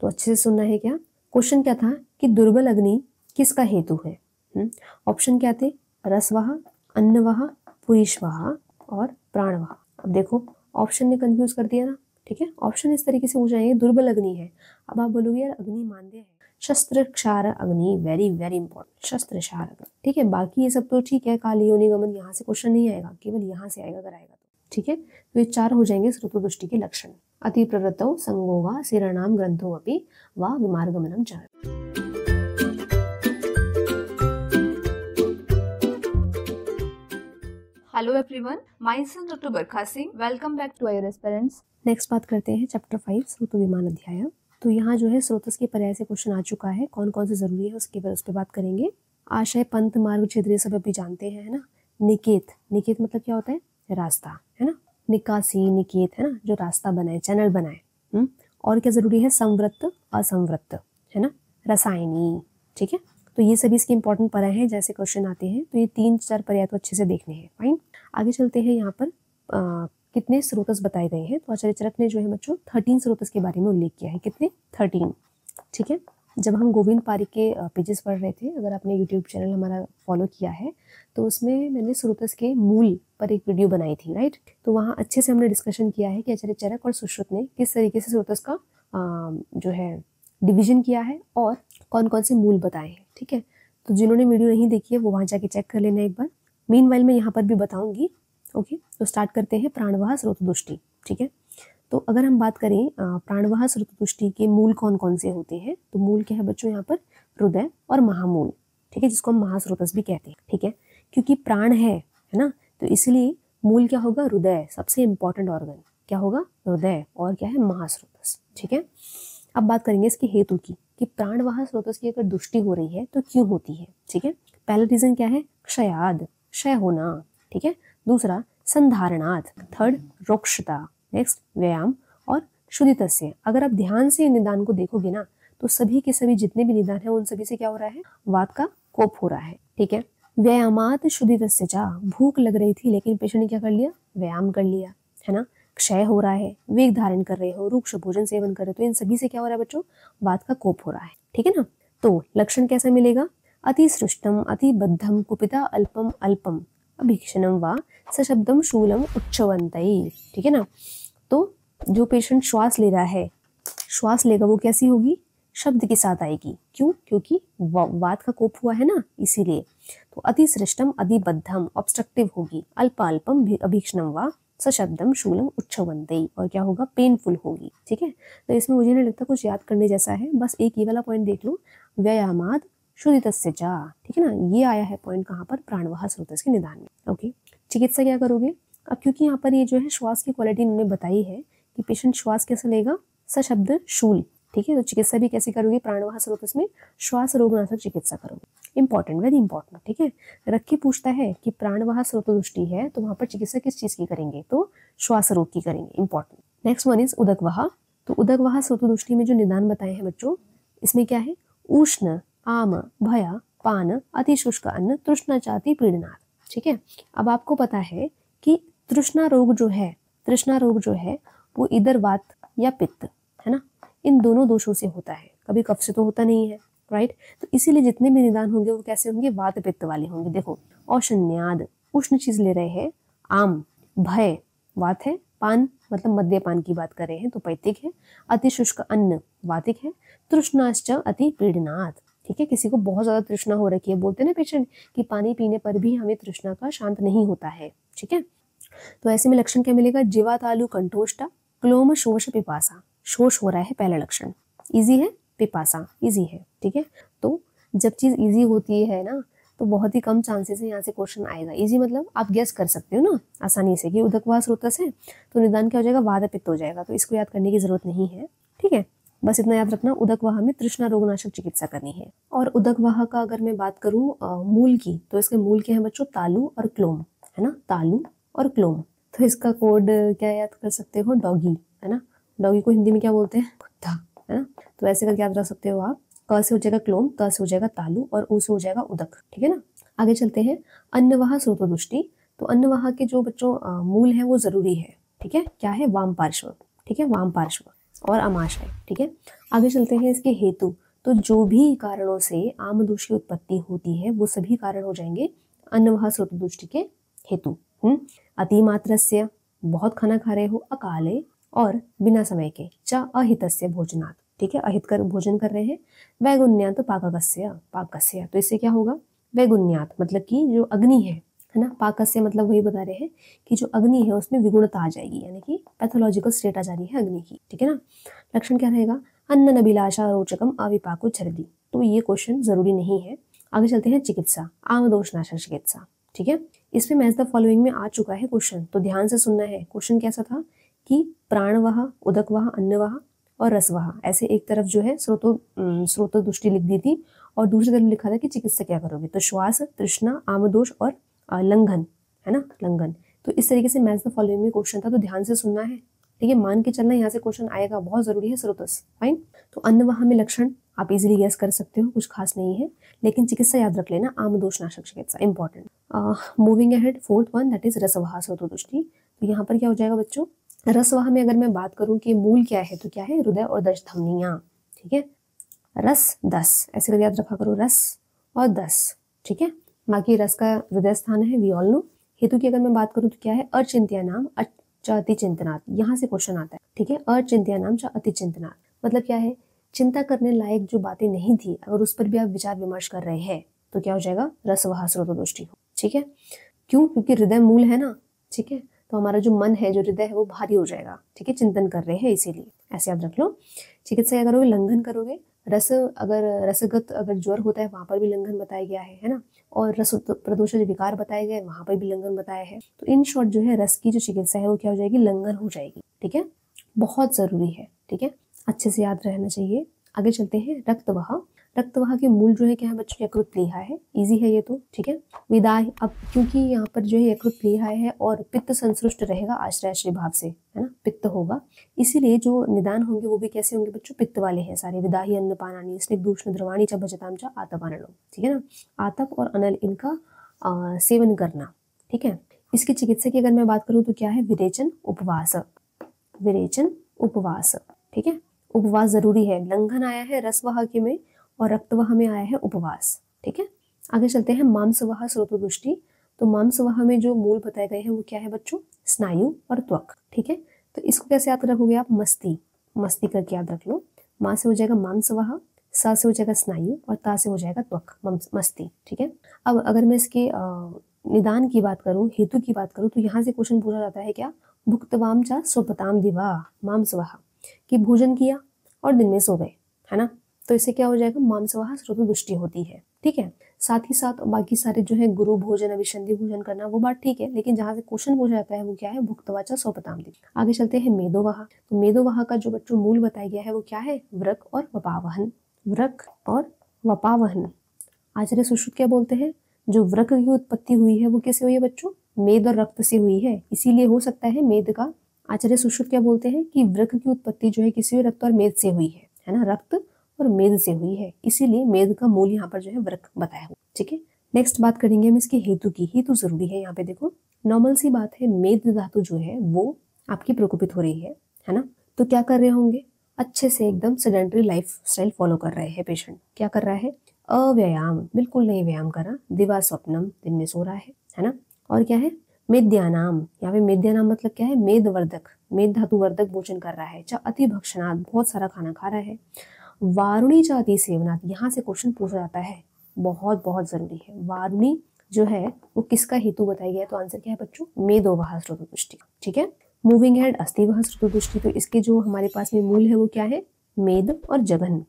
तो अच्छे से सुनना है। क्या क्वेश्चन क्या था कि दुर्बल अग्नि किसका हेतु है? ऑप्शन क्या थे? रसवाह, अन्नवाह, पुरीशवाह और प्राणवाह। अब देखो ऑप्शन ने कंफ्यूज कर दिया ना, ठीक है। ऑप्शन इस तरीके से हो जाएंगे, दुर्बल अग्नि है। अब आप बोलोगे यार अग्नि मानदेय है, शस्त्र क्षार अग्नि, वेरी वेरी इंपॉर्टेंट, शस्त्र क्षार अग्नि, ठीक है। बाकी ये सब तो ठीक है, काल योनि गमन यहाँ से क्वेश्चन नहीं आएगा, केवल यहाँ से आएगा अगर आएगा तो, ठीक है। तो ये 4 हो जाएंगे श्रुतदुष्टि के लक्षण। अति प्रवृत्तौ संगो वा शिराणाम ग्रंथो अपि वा विमार्गमनम च। Hello everyone, myself doctor Barkha Singh, welcome back to our aspirants. Next बात करते हैं चैप्टर 5 श्रुत विमान अध्याय। तो यहाँ जो है स्रोतस के पर्याय से क्वेश्चन आ चुका है, कौन कौन से जरूरी है उसके बाद उस पर बात करेंगे। आशय, पंथ, मार्ग, क्षेत्रीय सब अभी जानते हैं, है ना। निकेत, निकेत मतलब क्या होता है? रास्ता, है ना। निकासी, निकेत, है ना, जो रास्ता बनाए, चैनल बनाए। और क्या जरूरी है? संवृत्त, असंवृत्त, है ना, रसायनी, ठीक है। तो ये सभी इसके इंपॉर्टेंट पर्याय हैं, जैसे क्वेश्चन आते हैं तो ये 3-4 पर्याय तो अच्छे से देखने हैं। फाइन, आगे चलते हैं। यहाँ पर कितने स्रोतस बताए गए हैं? तो आचार्य चरक ने जो है बच्चों 13 स्रोतस के बारे में उल्लेख किया है। कितने? 13, ठीक है। जब हम गोविंद पारिक के पेजेस पढ़ रहे थे, अगर आपने यूट्यूब चैनल हमारा फॉलो किया है तो उसमें मैंने स्रोतस के मूल पर एक वीडियो बनाई थी, राइट। तो वहाँ अच्छे से हमने डिस्कशन किया है कि आचार्य चरक और सुश्रुत ने किस तरीके से स्रोतस का जो है डिवीजन किया है और कौन कौन से मूल बताए हैं, ठीक है। तो जिन्होंने वीडियो नहीं देखी है वो वहाँ जाके चेक कर लेना एक बार। मीनवाइल मैं यहाँ पर भी बताऊंगी। ओके, तो स्टार्ट करते हैं प्राणवाह श्रोतदुष्टि, ठीक है। तो अगर हम बात करें प्राणवाह श्रोतदुष्टि के मूल कौन कौन से होते हैं, तो मूल क्या है बच्चों यहाँ पर? हृदय और महामूल, ठीक है, जिसको हम महास्रोतस भी कहते हैं, ठीक है। क्योंकि प्राण है ना, तो इसलिए मूल क्या होगा? हृदय, सबसे इंपॉर्टेंट ऑर्गन क्या होगा? हृदय, और क्या है? महास्रोतस, ठीक है। अब बात करेंगे इसके हेतु की, कि प्राणवाह स्रोतस की अगर दुष्टि हो रही है तो क्यों होती है, ठीक है। पहला रीजन क्या है? क्षयाद, क्षय होना, ठीक है। दूसरा संधारणात्, थर्ड रोक्षता, नेक्स्ट व्यायाम और शुद्धितस्य। अगर आप ध्यान से निदान को देखोगे ना तो सभी के सभी जितने भी निदान है उन सभी से क्या हो रहा है? वात का कोप हो रहा है, ठीक है। व्यायामात शुद्धितस्य चा, भूख लग रही थी लेकिन पेशेंट ने क्या कर लिया? व्यायाम कर लिया, है ना। क्षय हो रहा है, वेग धारण कर रहे हो, रुक्ष भोजन सेवन कर रहे हो, तो इन सभी से क्या हो रहा है बच्चों? वात का कोप हो रहा है, ठीक है ना। तो लक्षण कैसा मिलेगा? अति सृष्टम, अति बद्धम, कुपिता अल्पम अल्पम, अभीक्षणम वा सशब्दम शूलम उच्चवंतई, ठीक है ना। तो जो पेशेंट श्वास ले रहा है, श्वास लेगा वो कैसी होगी? शब्द के साथ आएगी। क्यों? क्योंकि वात का कोप हुआ है ना, इसीलिए। तो अति सृष्टम, अति बद्धम ऑब्स्ट्रक्टिव होगी, अल्प अल्पम अभीक्षणम वा सशब्दम शूलम उच्चवंतई, और क्या होगा? पेनफुल होगी, ठीक है। तो इसमें मुझे नहीं लगता कुछ याद करने जैसा है, बस एक ये वाला पॉइंट देख लो, व्यायामाद शुद्धितस्य चा, ठीक है ना। ये आया है पॉइंट कहाँ पर? प्राणवाह स्रोतस के निदान में। ओके, चिकित्सा क्या करोगे? अब क्योंकि यहाँ पर ये जो है श्वास की क्वालिटी इन्होंने बताई है कि पेशेंट श्वास कैसे लेगा? सशब्द शूल, ठीक है। तो चिकित्सा भी कैसे करोगे? प्राणवाह स्रोतस में श्वास रोगनाशक चिकित्सा करोगे। इंपॉर्टेंट, वेरी इंपॉर्टेंट, ठीक है। रख के पूछता है कि प्राणवाह स्रोतदुष्टि है तो वहां पर चिकित्सा किस चीज की करेंगे? तो श्वास रोग की करेंगे, इंपॉर्टेंट। नेक्स्ट वन इज उदकवाह। तो उदकवाह स्रोतदुष्टि में जो निदान बताए हैं बच्चों, इसमें क्या है? उष्ण, आम, भया, पान, अति शुष्क अन्न, तृष्णा चाति पीड़नात्, ठीक है। अब आपको पता है कि तृष्णा रोग जो है वो इधर वात या पित्त, है ना, इन दोनों दोषों से होता है, कभी कफ से तो होता नहीं है, राइट। तो इसीलिए जितने भी निदान होंगे वो कैसे होंगे? वात पित्त वाले होंगे। देखो, औषन्याद, उष्ण चीज ले रहे हैं, आम, भय, वात है, पान मतलब मद्यपान की बात कर रहे हैं तो पैतिक है, अति शुष्क अन्न वातिक है, तृष्णाश्च अति पीड़नात्, ठीक है। किसी को बहुत ज्यादा तृष्णा हो रखी है, बोलते हैं ना पेशेंट कि पानी पीने पर भी हमें तृष्णा का शांत नहीं होता है, ठीक है। तो ऐसे में लक्षण क्या मिलेगा? जीवातालु कंठोष्टा, क्लोम शोष पिपासा, शोष हो रहा है पहला लक्षण। इजी है, पिपासा इजी है, ठीक है। तो जब चीज इजी होती है ना तो बहुत ही कम चांसेस है यहाँ से क्वेश्चन आएगा। इजी मतलब आप गेस कर सकते हो ना आसानी से कि उदकवाह स्रोतस है तो निदान क्या हो जाएगा? वात पित्त हो जाएगा। तो इसको याद करने की जरूरत नहीं है, ठीक है। बस इतना याद रखना, उदकवाह में तृष्णा रोगनाशक चिकित्सा करनी है। और उदकवाह का अगर मैं बात करूँ मूल की, तो इसके मूल क्या है बच्चों? तालु और क्लोम, है ना, तालु और क्लोम। तो इसका कोड क्या याद कर सकते हो? डॉगी, है ना। डॉगी को हिंदी में क्या बोलते हैं? कुत्ता, है ना। तो ऐसे करके याद रख सकते हो आप। क से हो जाएगा क्लोम, त से हो जाएगा तालु और उ से हो जाएगा उदक, ठीक है ना। आगे चलते हैं, अन्नवाह स्रोतदुष्टि। तो अन्नवाह के जो बच्चों मूल है वो जरूरी है, ठीक है। क्या है? वाम पार्श्व, ठीक है, वाम पार्श्व। और आमाशय। ठीक है, आगे चलते हैं इसके हेतु। तो जो भी कारणों से आमदोष की उत्पत्ति होती है वो सभी कारण हो जाएंगे अन्नवह स्रोतदुष्टि के हेतु। अतिमात्रस्य, बहुत खाना खा रहे हो, अकाले और बिना समय के, च अहितस्य भोजनात्, ठीक है, अहित कर भोजन कर रहे हैं, वैगुण्यात पाकस्य, तो इससे क्या होगा, वैगुण्यात मतलब कि जो अग्नि है ना, पाकस्य मतलब वही बता रहे हैं कि जो अग्नि है उसमें विगुणता आ जाएगी, यानी कि पैथोलॉजिकल स्टेट आ जा रही है अग्नि की। ठीक है ना, लक्षण क्या रहेगा, अन्न नबिलाशा रोचकम अविपाको छर्दी, तो ये क्वेश्चन जरूरी नहीं है। आगे चलते हैं चिकित्सा, आमदोषनाशक चिकित्सा। ठीक है, इसमें मैच द फॉलोइंग में आ चुका है क्वेश्चन, तो ध्यान से सुनना है। क्वेश्चन कैसा था कि प्राणवह, उदकवह, अन्नवह और रसवह, ऐसे एक तरफ जो है स्रोतोदुष्टि लिख दी थी और दूसरी तरफ लिखा था कि चिकित्सा क्या करोगे, तो श्वास, तृष्णा, आमदोष और लंघन, है ना, लंघन। तो इस तरीके से मैच द फॉलोइंग में क्वेश्चन था, तो ध्यान से सुनना है। ठीक है, मान के चलना यहाँ से क्वेश्चन आएगा, बहुत जरूरी है स्रोतस। फाइन, तो अन्नवह में लक्षण आप इजीली गेस कर सकते हो, कुछ खास नहीं है, लेकिन चिकित्सा याद रख लेना, आमदोषनाशक चिकित्सा important. Moving ahead, fourth one that is रसवह स्रोतोदुष्टि। तो यहाँ पर क्या हो जाएगा बच्चों, रसवह में अगर मैं बात करूं कि मूल क्या है, तो क्या है, हृदय और दश धमनियां। ठीक है, रस 10 ऐसे कर याद रखा करो, रस और 10। ठीक है, बाकी रस का हृदय स्थान है, वी ऑल नो। हेतु की अगर मैं बात करूं तो क्या है, अचिंत्या नाम च अति चिंतनात्, यहाँ से क्वेश्चन आता है। ठीक है, अचिंत्या नाम च अति चिंतनात् मतलब क्या है, चिंता करने लायक जो बातें नहीं थी अगर उस पर भी आप विचार विमर्श कर रहे हैं तो क्या हो जाएगा, रसवह स्रोतोदुष्टि हो। ठीक है, क्यों, क्योंकि हृदय मूल है ना। ठीक है, तो हमारा जो मन है, जो हृदय है, वो भारी हो जाएगा। ठीक है, चिंतन कर रहे हैं इसीलिए, ऐसे याद रख लो। चिकित्सा क्या करोगे, लंघन करोगे, रस अगर रसगत अगर ज्वर होता है वहां पर भी लंघन बताया गया है ना, और रस प्रदोषज विकार बताए गए वहां पर भी लंघन बताया है। तो इन शॉर्ट जो है रस की जो चिकित्सा है वो क्या हो जाएगी, लंघन हो जाएगी। ठीक है, बहुत जरूरी है। ठीक है, अच्छे से याद रहना चाहिए। आगे चलते हैं, रक्तवह। रक्तवह के मूल जो है क्या है बच्चों, यकृत प्लीहा है, इजी है ये तो। ठीक है, विदाय, अब क्योंकि यहाँ पर जो है यकृत प्लीहा है और पित्त संसृष्ट रहेगा आश्रय भाव से, है ना, पित्त होगा, इसीलिए जो निदान होंगे वो भी कैसे होंगे बच्चों, पित्त वाले हैं सारे। विदाही अन्नपानानि स्निग्धूष्ण द्रवाणी च भजताम च आतपाननम। ठीक है ना, आतप और अनल इनका सेवन करना। ठीक है, इसकी चिकित्सा की अगर मैं बात करूँ तो क्या है, विरेचन उपवास, विरेचन उपवास। ठीक है, उपवास जरूरी है। लंघन आया है रसवह के में और रक्तवह में आया है उपवास। ठीक है, आगे चलते हैं, मांसवह स्रोतोदुष्टि। तो मांसवह में जो मूल बताए गए हैं वो क्या है बच्चों, स्नायु और त्वक। ठीक है, तो इसको कैसे याद रखोगे आप, मस्ती, मस्ती करके याद रख लो। मां से हो जाएगा मांसवह, सा से हो जाएगा स्नायु और ता से हो जाएगा त्वक, मस्ती। ठीक है, अब अगर मैं इसके निदान की बात करूं, हेतु की बात करूं, तो यहाँ से क्वेश्चन पूछा जाता है क्या, भुक्तवाम चा स्वपताम दिवा मांसवह, कि भोजन किया और दिन में सो गए, है ना, तो इससे क्या हो जाएगा, मांसवह स्रोतोदुष्टि होती है। ठीक है, साथ ही साथ बाकी सारे जो है गुरु भोजन, अभिसंधि भोजन करना वो बात ठीक है, लेकिन जहाँ से क्वेश्चन पूछा जाता है वो क्या है, भुक्तवाचा स्वपताम दिवा। आगे चलते हैं, मेदोवह। तो मेदोवह का जो बच्चों मूल बताया गया है वो क्या है, व्रक और वपावहन, व्रक और वपावहन। आचार्य सुश्रुत क्या बोलते हैं, जो व्रक की उत्पत्ति हुई है वो कैसे हुई है बच्चों, मेद और रक्त से हुई है, इसीलिए हो सकता है मेद का। आचार्य सुश्रुत क्या बोलते हैं कि व्रक की उत्पत्ति जो है किसी रक्त और मेद से हुई है ना, रक्त और मेद से हुई है, इसीलिए मेद का मूल यहाँ पर जो है व्रक बताया हुआ। ठीक है, नेक्स्ट बात करेंगे हम इसके हेतु की। हेतु जरूरी है यहाँ पे, देखो नॉर्मल सी बात है, मेद धातु जो है वो आपकी प्रकोपित हो रही है ना, तो क्या कर रहे होंगे, अच्छे से एकदम सेडेंटरी लाइफ स्टाइल फॉलो कर रहे हैं पेशेंट। क्या कर रहा है, अव्यायाम, बिल्कुल नहीं व्यायाम कर रहा, दिवा स्वप्नम, दिन में सो रहा है ना, और क्या है, मेद्यानाम, यहाँ पे मेद्यानाम मतलब क्या है, मेदवर्धक, मेद धातु वर्धक भोजन कर रहा है। चा अति भक्षणात्, बहुत सारा खाना खा रहा है। वारुणी चा अति सेवनात्, यहाँ से क्वेश्चन पूछा जाता है, बहुत बहुत जरूरी है। वारुणी जो है वो किसका हेतु बताया गया है, तो आंसर क्या है बच्चों, मेदोवह स्रोतोदुष्टि। ठीक है, मूविंग हेड, अस्थिवह स्रोतोदुष्टि। तो इसके जो हमारे पास में मूल है वो क्या है, मेद और जघन,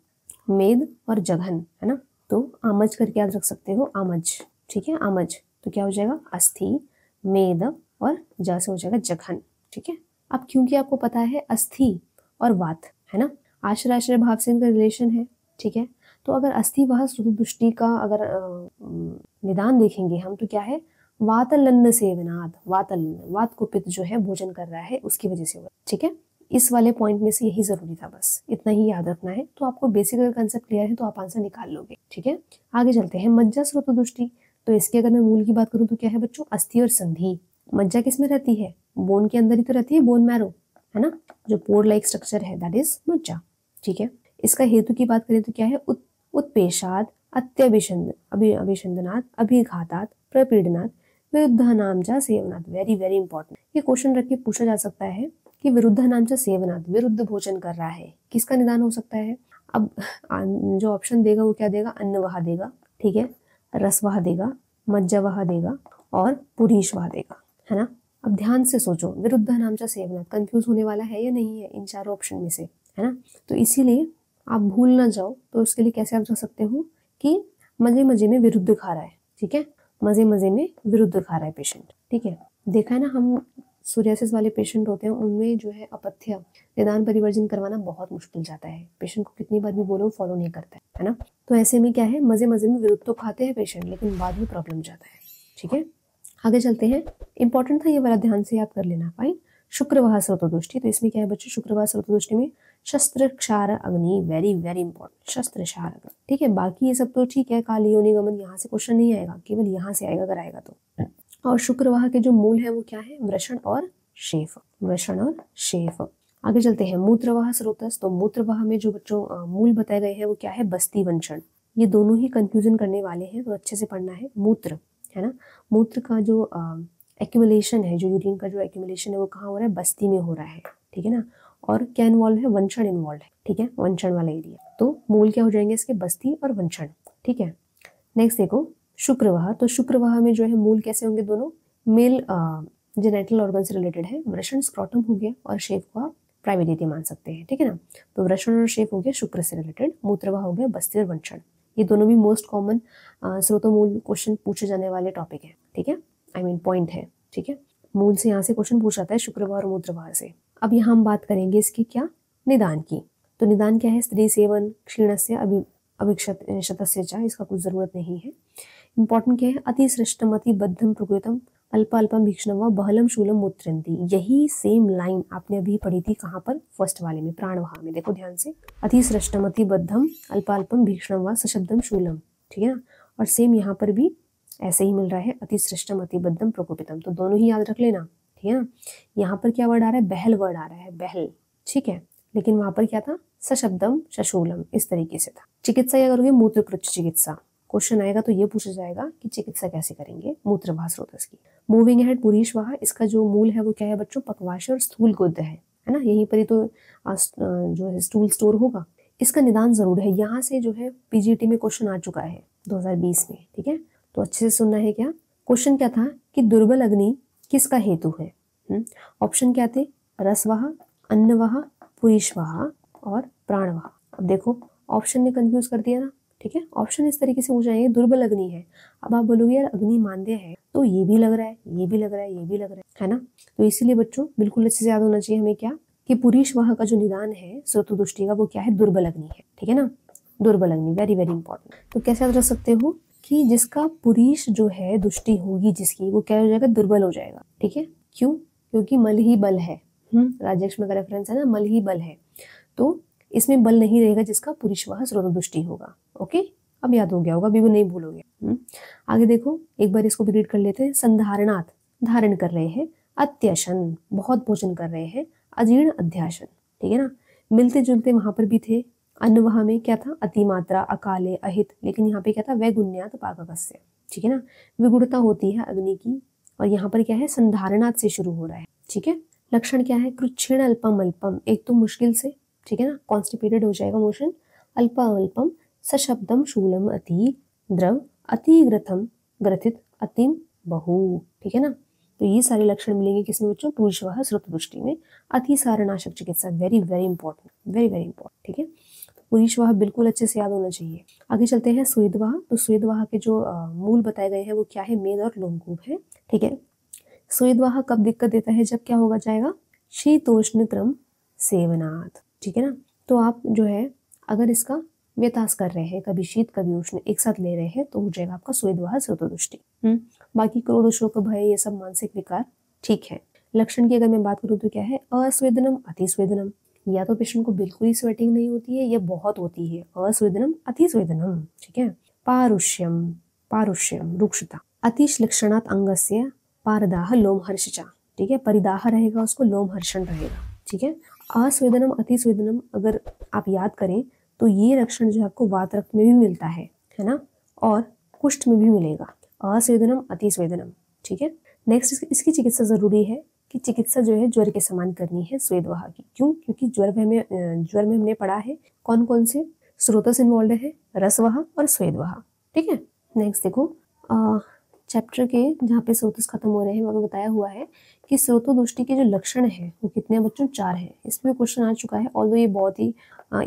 मेद और जघन, है ना, तो आमज करके याद रख सकते हो, आमज। ठीक है, आमज, तो क्या हो जाएगा, अस्थि, मेद और जा से हो जाएगा जघन। ठीक है, अब क्योंकि आपको पता है अस्थि और वात, है ना, आश्रय भाव से इनका रिलेशन है। ठीक है, तो अगर अस्थिवह स्रोतोदुष्टि का अगर निदान देखेंगे हम तो क्या है, वातलन्न सेवनात्, वातलन्न, वात को पित्त जो है भोजन कर रहा है उसकी वजह से हुआ। ठीक है, इस वाले पॉइंट में से यही जरूरी था, बस इतना ही याद रखना है, तो आपको बेसिक अगर कंसेप्ट क्लियर है तो आप आंसर निकाल लोगे। ठीक है, आगे चलते हैं, मज्जा स्रोतोदुष्टि। तो इसके अगर मैं मूल की बात करूं तो क्या है बच्चों, अस्थि और संधि। मज्जा किस में रहती है, बोन के अंदर ही तो रहती है, बोन मैरो, है ना, जो पोर लाइक स्ट्रक्चर है दैट इज मज्जा। ठीक है, इसका हेतु की बात करें तो क्या है, उत्पेशाद अभिसंदनात् अभिघातात् प्रपीडनात् विरुद्धनामचा सेवनात्। वेरी वेरी इंपॉर्टेंट, ये क्वेश्चन रख के पूछा जा सकता है कि विरुद्धनामचा सेवनात्, विरुद्ध भोजन कर रहा है, किसका निदान हो सकता है। अब जो ऑप्शन देगा वो क्या देगा, अन्नवाह देगा, ठीक है, रसवाह देगा, मज्जावाह देगा और पुरीशवाह देगा, है ना। अब ध्यान से सोचो, विरुद्ध नामचा सेवनात् कंफ्यूज होने वाला है या नहीं है इन चारों ऑप्शन में से, है ना। तो इसीलिए आप भूल ना जाओ, तो उसके लिए कैसे आप रख सकते हो कि मजे मजे में विरुद्ध खा रहा है, ठीक है, मजे मजे में विरुद्ध खा रहा है पेशेंट, ठीक है। देखा है ना, हम सोरियासिस वाले पेशेंट होते हैं उनमें जो है अपथ्य निदान परिवर्जन करवाना बहुत मुश्किल जाता है, पेशेंट को कितनी बार भी बोलो फॉलो नहीं करता है ना। तो ऐसे में क्या है, मजे मजे में विरुद्ध तो खाते हैं पेशेंट, लेकिन बाद में प्रॉब्लम जाता है, ठीक है। आगे चलते हैं, इंपॉर्टेंट था ये वाला, ध्यान से याद कर लेना। फाइन, शुक्रवाह स्रोतोदुष्टि, तो इसमें क्या है बच्चों, शुक्रवाह स्रोतोदुष्टि में शस्त्र क्षार अग्नि, वेरी वेरी इंपॉर्टेंट, शस्त्र क्षार अग्नि, ठीक है। बाकी ये सब तो ठीक है, काल योनि गमन यहाँ से क्वेश्चन नहीं आएगा, केवल यहाँ से आएगा अगर आएगा तो। और शुक्रवाह के जो मूल है वो क्या है, वृषण और शेफ, वृषण और शेफ। आगे चलते हैं, मूत्रवाह स्रोतस, तो मूत्रवाह में जो बच्चों मूल बताए गए हैं वो क्या है, बस्ती वंशण। ये दोनों ही कंफ्यूजन करने वाले हैं, तो अच्छे से पढ़ना है। मूत्र, है ना, मूत्र का जो एक्यूमुलेशन है, जो यूरिन का जो एक्यूमुलेशन है वो कहाँ हो रहा है, बस्ती में हो रहा है, ठीक है ना। और क्या इन्वॉल्व है, वंशण इन्वॉल्व है, ठीक है, वंशण वाला एरिया। तो मूल क्या हो जाएंगे इसके, बस्ती और वंशण, ठीक है। नेक्स्ट देखो शुक्रवाह, तो शुक्रवाह में जो है मूल कैसे होंगे, दोनों मेल जेनेटल ऑर्गन से रिलेटेड है, वृषण स्क्रॉटम हो गया और शेफ को आप प्राइवेलिटी मान सकते हैं, ठीक है ना। तो वृषण और शेफ हो गया शुक्र से रिलेटेड, मूत्रवाह हो गया बस्ती और वंशण। ये दोनों भी मोस्ट कॉमन स्रोतोमूल क्वेश्चन पूछे जाने वाले टॉपिक है, ठीक है, आई मीन पॉइंट है, ठीक है। मूल से यहाँ से क्वेश्चन पूछ जाता है, शुक्रवाह और मूत्रवाह से। अब यहाँ हम बात करेंगे इसकी क्या, निदान की। तो निदान क्या है, स्त्री सेवन क्षीणस्य अभिक्षतस्य च, इसका कुछ जरूरत नहीं है। इंपॉर्टेंट क्या है, अतिसृष्टम अतिबद्धम प्रकृतम अल्पाल्पम भीक्षणम व बहलम शूलम मूत्रंती। यही सेम लाइन आपने अभी पढ़ी थी कहाँ पर, फर्स्ट वाले में, प्राणवाह में। देखो ध्यान से, अतिसृष्टम अतिबद्धम अल्पाल्पम भीक्षणम व सशब्दम शूलम, ठीक है ना। और सेम यहाँ पर भी ऐसे ही मिल रहा है, अतिसृष्टम अतिबद्धम प्रकोपितम, तो दोनों ही याद रख लेना, ठीक है ना। यहाँ पर क्या वर्ड आ रहा है, बहल वर्ड आ रहा है, बहल, ठीक है, लेकिन वहां पर क्या था, सशब्दम शशूलम, इस तरीके से था। चिकित्सा क्या करोगे, मूत्रकृत चिकित्सा। क्वेश्चन आएगा तो ये पूछा जाएगा कि चिकित्सा कैसे करेंगे मूत्रवाह स्रोतस की। मूविंग अहेड पुरीशवाह, इसका जो मूल है वो क्या है बच्चों, पक्वाशय और स्थूल गुद्ध है ना, यहीं पर ही तो जो है स्टूल स्टोर होगा। इसका निदान जरूर है, यहाँ से जो है पीजीटी में क्वेश्चन आ चुका है 2020 में, ठीक है। तो अच्छे से सुनना है। क्या क्वेश्चन क्या था कि दुर्बल अग्नि किसका हेतु है। ऑप्शन क्या थे, रसवाह, अन्नवाह, पुरीशवाह और प्राणवाह। अब देखो ऑप्शन ने कंफ्यूज कर दिया ना, ठीक है। ऑप्शन इस तरीके से हो जाएंगे, दुर्बल अग्नि है, अब आप बोलोगे यार अग्नि मांद्य है, तो ये भी लग रहा है, ये भी लग रहा है, ये भी लग रहा है ना। तो इसीलिए बच्चों बिल्कुल अच्छे से याद होना चाहिए हमें क्या, कि पुरीशवाह का जो निदान है स्रोतोदुष्टि का वो क्या है, दुर्बल अग्नि है, ठीक है ना, दुर्बल अग्नि, वेरी वेरी इंपॉर्टेंट। तो कैसे याद रख सकते हो कि जिसका पुरीश जो है दुष्टि होगी जिसकी, वो क्या हो जाएगा, दुर्बल हो जाएगा, ठीक है। क्यों, क्योंकि मल ही बल है, राजयक्ष्मी का रेफरेंस है ना, मल ही बल है, तो इसमें बल नहीं रहेगा जिसका पुरीशवाह स्रोतोदुष्टि होगा। ओके, अब याद हो गया होगा, अभी वो नहीं भूलोगे। आगे देखो, एक बार इसको भी रीड कर लेते हैं। संधारणात्, धारण कर रहे हैं, अत्यशन, बहुत भोजन कर रहे हैं, अजीर्ण अध्याशन, ठीक है ना। मिलते जुलते वहां पर भी थे, अन्नवाह में क्या था, अतिमात्रा, अकाले, अहित, लेकिन यहाँ पे क्या था, वैगुण्यात पाककस्य, ठीक है ना, विगुणता होती है अग्नि की। और यहाँ पर क्या है, संधारणात् से शुरू हो रहा है, ठीक है। लक्षण क्या है, कृच्छिण अल्पम अल्पम, एक तो मुश्किल से, ठीक है ना, कॉन्स्टिपेटेड हो जाएगा मोशन, अल्पम अल्पम, सशब्दम शूलम अति द्रव, अति ग्रथम ग्रथित, अतिम बहु, ठीक है ना। तो ये सारे लक्षण मिलेंगे किसमें बच्चों, पुरीशवाह स्रोतोदुष्टि में। अतिसारनाशक चिकित्सा, very very important, very very important, ठीक है। तो पुरीशवाह बिल्कुल अच्छे से याद होना चाहिए। आगे चलते हैं स्वेदवाह, तो स्वेदवाह के जो मूल बताए गए हैं वो क्या है, मेद और लोमकूप है, ठीक है। स्वेदवाह कब दिक्कत देता है, जब क्या होगा जाएगा, शीतोष्ण क्रम सेवनात्, ठीक है ना। तो आप जो है अगर इसका व्यतास कर रहे हैं, कभी शीत कभी उष्ण एक साथ ले रहे हैं, तो हो जाएगा आपका स्वेदवाह स्रोतोदुष्टि। बाकी क्रोध शोक भय ये सब मानसिक विकार, ठीक है। लक्षण की अगर मैं बात करूँ तो क्या है, अस्वेदनम अतिस्वेदनम, या तो पेशेंट को बिल्कुल ही स्वेटिंग नहीं होती है या बहुत होती है, अस्वेदनम अतिस्वेदनम, ठीक है। पारुष्यम, पारुष्यम रुक्षता, अतिश्लक्षणात् अंगस्य पारदाह लोमहर्षचा, ठीक है, परिदाह रहेगा उसको, लोमहर्षण रहेगा, ठीक है। अस्वेदनम अतिस्वेदनम अगर आप याद करें तो ये लक्षण जो है आपको वात रक्त में भी मिलता है ना, और कुष्ठ में भी मिलेगा, अस्वेदनम अतिस्वेदनम। ठीक है। नेक्स्ट इसकी चिकित्सा जरूरी है कि चिकित्सा जो है ज्वर के समान करनी है स्वेदवहा की। क्यों? क्योंकि ज्वर में हमने पढ़ा है कौन कौन से स्रोतस इन्वॉल्व है, रसवहा और स्वेदवहा। ठीक है। नेक्स्ट देखो चैप्टर के जहाँ पे स्रोतस खत्म हो रहे हैं वहाँ पे बताया हुआ है कि स्रोतोदुष्टि के जो लक्षण है वो कितने हैं बच्चों? 4 है। इसमें क्वेश्चन आ चुका है, ऑल्दो ये बहुत ही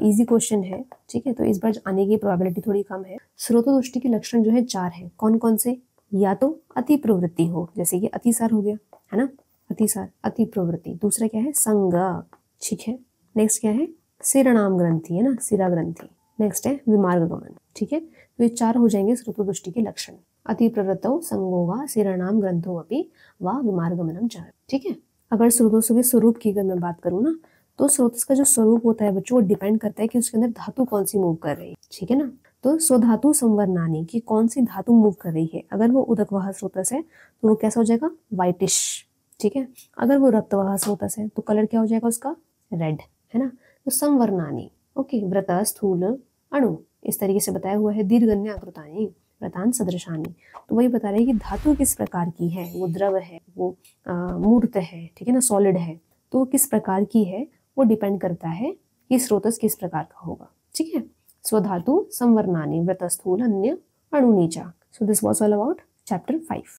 इजी क्वेश्चन है। ठीक है, तो इस बार आने की प्रोबेबिलिटी थोड़ी कम है। स्रोतोदुष्टि के लक्षण जो है 4 है। कौन कौन से? या तो अति प्रवृत्ति हो, जैसे कि अतिसार हो गया है ना, अतिसार, अति प्रवृत्ति। दूसरा क्या है? संग। ठीक है। नेक्स्ट क्या है? सिरणाम ग्रंथि है ना, सिरा ग्रंथि। नेक्स्ट है विमार्गगमन। ठीक है, तो ये 4 हो जाएंगे स्रोतोदुष्टि के लक्षण। अति प्रवृत्तौ संगो वा सिरणाम ग्रंथो अपि वा विमार्गमनम च। ठीक है। अगर स्रोतों के स्वरूप की अगर मैं बात करूँ ना, तो स्रोतस का जो स्वरूप होता है बच्चों वो डिपेंड करता है कि उसके अंदर धातु कौन सी मूव कर रही है। ठीक है ना, तो स्वधातु संवर्णानी की कौन सी धातु मूव कर रही है। अगर वो उदकवाह स्रोतस है तो वो कैसा हो जाएगा? वाइटिश। ठीक है। अगर वो रक्तवाह स्रोतस है तो कलर क्या हो जाएगा उसका? रेड, है ना। तो संवर्णानी, ओके, व्रत स्थूल अणु, इस तरीके से बताया हुआ है। दीर्घन्य आकृतानी व्रतान सदृशानी, तो वही बता रहे हैं कि धातु किस प्रकार की है, वो द्रव है, वो मूर्त है, ठीक है ना, सॉलिड है, तो वो किस प्रकार की है वो डिपेंड करता है कि स्रोतस किस प्रकार का होगा। ठीक है। स्वधातु संवर्णानी व्रत स्थूल अन्य अणु नीचा। So this was all about chapter 5।